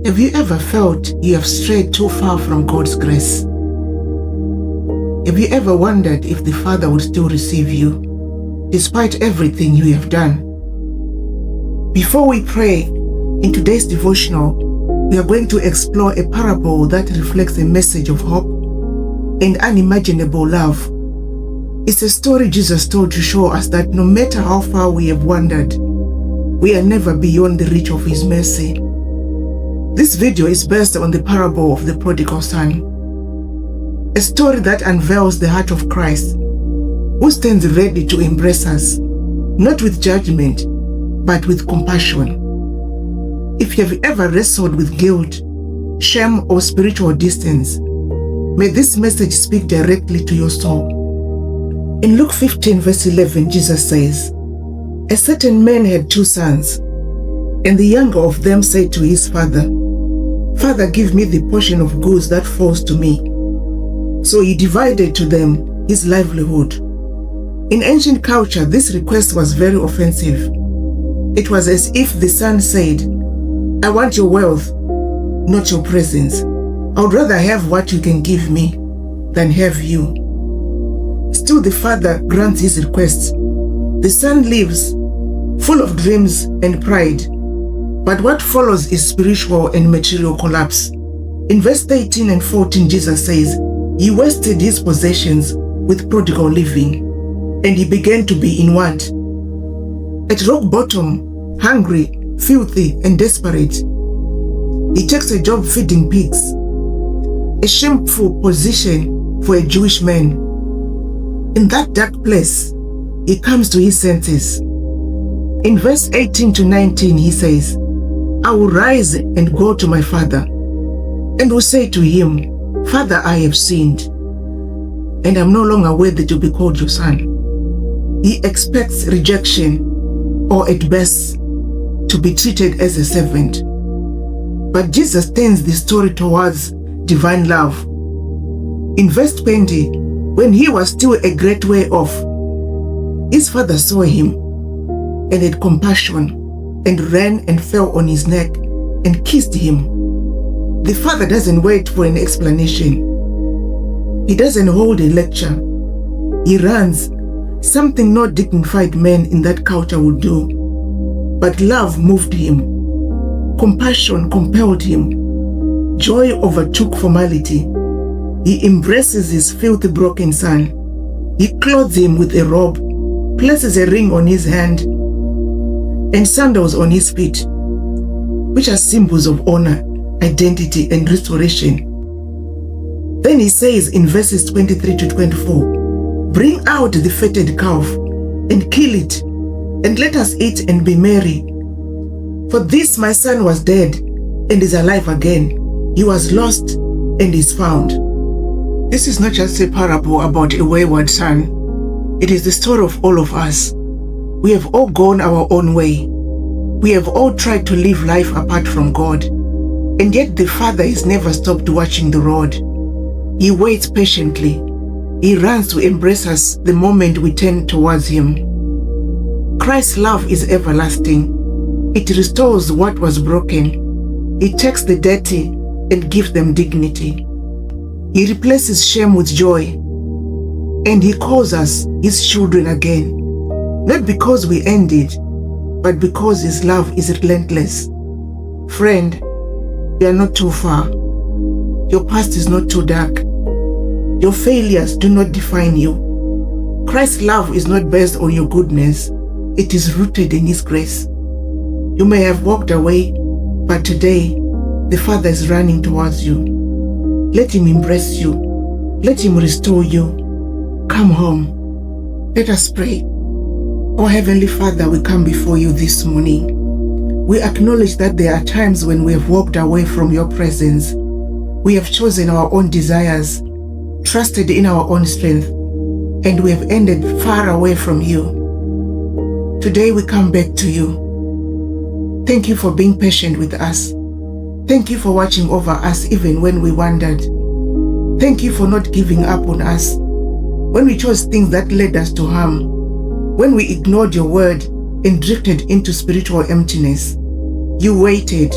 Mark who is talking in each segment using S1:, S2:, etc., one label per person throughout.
S1: Have you ever felt you have strayed too far from God's grace? Have you ever wondered if the Father would still receive you, despite everything you have done? Before we pray, in today's devotional, we are going to explore a parable that reflects a message of hope and unimaginable love. It's a story Jesus told to show us that no matter how far we have wandered, we are never beyond the reach of His mercy. This video is based on the parable of the prodigal son, a story that unveils the heart of Christ, who stands ready to embrace us, not with judgment, but with compassion. If you have ever wrestled with guilt, shame, or spiritual distance, may this message speak directly to your soul. In Luke 15 verse 11, Jesus says, "A certain man had 2 sons, and the younger of them said to his father, 'Father, give me the portion of goods that falls to me.' So he divided to them his livelihood." In ancient culture, this request was very offensive. It was as if the son said, "I want your wealth, not your presence. I would rather have what you can give me than have you." Still, the father grants his request. The son lives full of dreams and pride, but what follows is spiritual and material collapse. In verse 13 and 14, Jesus says, "He wasted his possessions with prodigal living, and he began to be in want. At rock bottom, hungry, filthy, and desperate, he takes a job feeding pigs, a shameful position for a Jewish man. In that dark place, he comes to his senses." In verse 18 to 19, he says, "I will rise and go to my father, and will say to him, 'Father, I have sinned, and am no longer worthy to be called your son.'" He expects rejection, or at best, to be treated as a servant. But Jesus turns the story towards divine love. In verse 20, when he was still a great way off, his father saw him and had compassion, and ran and fell on his neck and kissed him. The father doesn't wait for an explanation. He doesn't hold a lecture. He runs, something no dignified man in that culture would do. But love moved him. Compassion compelled him. Joy overtook formality. He embraces his filthy, broken son. He clothes him with a robe, places a ring on his hand, and sandals on his feet, which are symbols of honor, identity, and restoration. Then he says in verses 23 to 24, "Bring out the fatted calf and kill it, and let us eat and be merry. For this my son was dead and is alive again. He was lost and is found." This is not just a parable about a wayward son. It is the story of all of us. We have all gone our own way. We have all tried to live life apart from God. And yet the Father has never stopped watching the road. He waits patiently. He runs to embrace us the moment we turn towards Him. Christ's love is everlasting. It restores what was broken. It takes the dirty and gives them dignity. He replaces shame with joy. And He calls us His children again. Not because we ended, but because His love is relentless. Friend, you are not too far. Your past is not too dark. Your failures do not define you. Christ's love is not based on your goodness. It is rooted in His grace. You may have walked away, but today, the Father is running towards you. Let Him embrace you. Let Him restore you. Come home. Let us pray. Oh Heavenly Father, we come before you this morning. We acknowledge that there are times when we have walked away from your presence. We have chosen our own desires, trusted in our own strength, and we have ended far away from you. Today we come back to you. Thank you for being patient with us. Thank you for watching over us even when we wandered. Thank you for not giving up on us when we chose things that led us to harm, when we ignored your word and drifted into spiritual emptiness. You waited.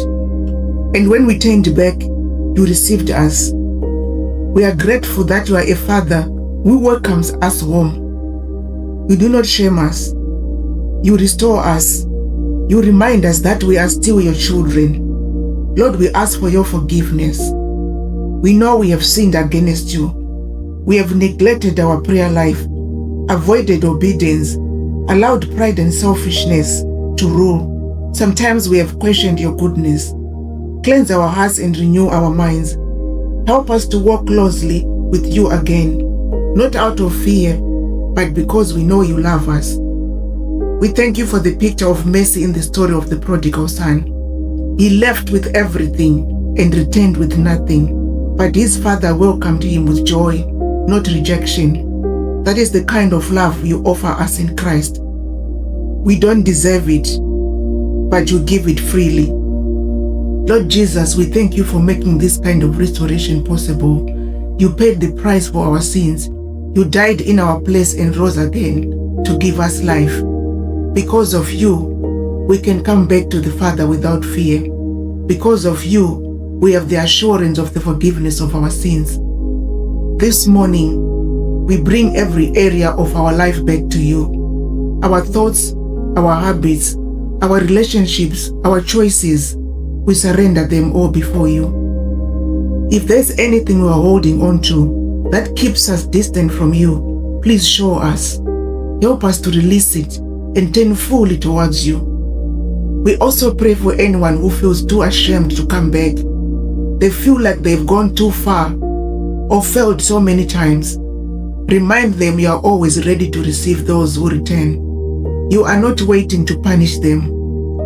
S1: And when we turned back, you received us. We are grateful that you are a Father who welcomes us home. You do not shame us. You restore us. You remind us that we are still your children. Lord, we ask for your forgiveness. We know we have sinned against you. We have neglected our prayer life, avoided obedience, allowed pride and selfishness to rule. Sometimes we have questioned your goodness. Cleanse our hearts and renew our minds. Help us to walk closely with you again, not out of fear, but because we know you love us. We thank you for the picture of mercy in the story of the prodigal son. He left with everything and returned with nothing, but his father welcomed him with joy, not rejection. That is the kind of love you offer us in Christ. We don't deserve it, but you give it freely. Lord Jesus, we thank you for making this kind of restoration possible. You paid the price for our sins. You died in our place and rose again to give us life. Because of you, we can come back to the Father without fear. Because of you, we have the assurance of the forgiveness of our sins. This morning, we bring every area of our life back to you. Our thoughts, our habits, our relationships, our choices, we surrender them all before you. If there's anything we are holding on to that keeps us distant from you, please show us. Help us to release it and turn fully towards you. We also pray for anyone who feels too ashamed to come back. They feel like they've gone too far or failed so many times. Remind them you are always ready to receive those who return. You are not waiting to punish them.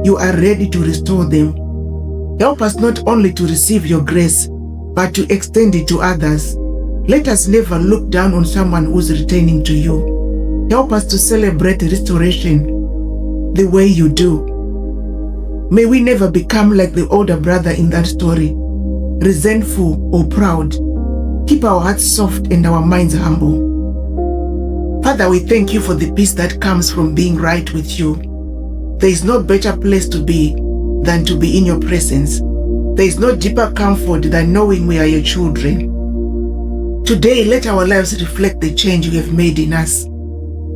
S1: You are ready to restore them. Help us not only to receive your grace, but to extend it to others. Let us never look down on someone who's returning to you. Help us to celebrate restoration the way you do. May we never become like the older brother in that story, resentful or proud. Keep our hearts soft and our minds humble. Father, we thank you for the peace that comes from being right with you. There is no better place to be than to be in your presence. There is no deeper comfort than knowing we are your children. Today, let our lives reflect the change you have made in us.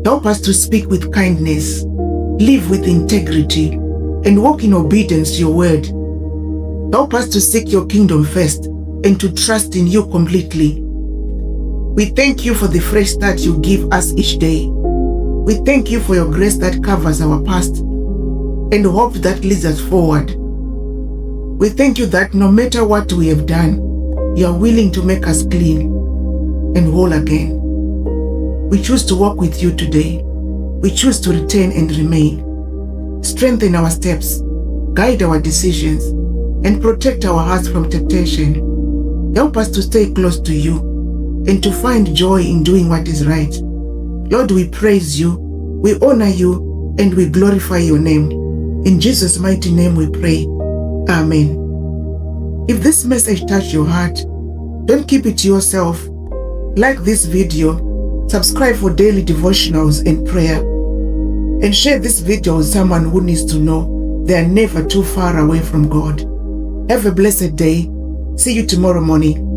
S1: Help us to speak with kindness, live with integrity, and walk in obedience to your word. Help us to seek your kingdom first and to trust in you completely. We thank you for the fresh start you give us each day. We thank you for your grace that covers our past and hope that leads us forward. We thank you that no matter what we have done, you are willing to make us clean and whole again. We choose to walk with you today. We choose to return and remain. Strengthen our steps, guide our decisions, and protect our hearts from temptation. Help us to stay close to you and to find joy in doing what is right. Lord, we praise you, we honor you, and we glorify your name. In Jesus' mighty name we pray. Amen. If this message touched your heart, don't keep it to yourself. Like this video, subscribe for daily devotionals and prayer, and share this video with someone who needs to know they are never too far away from God. Have a blessed day. See you tomorrow morning.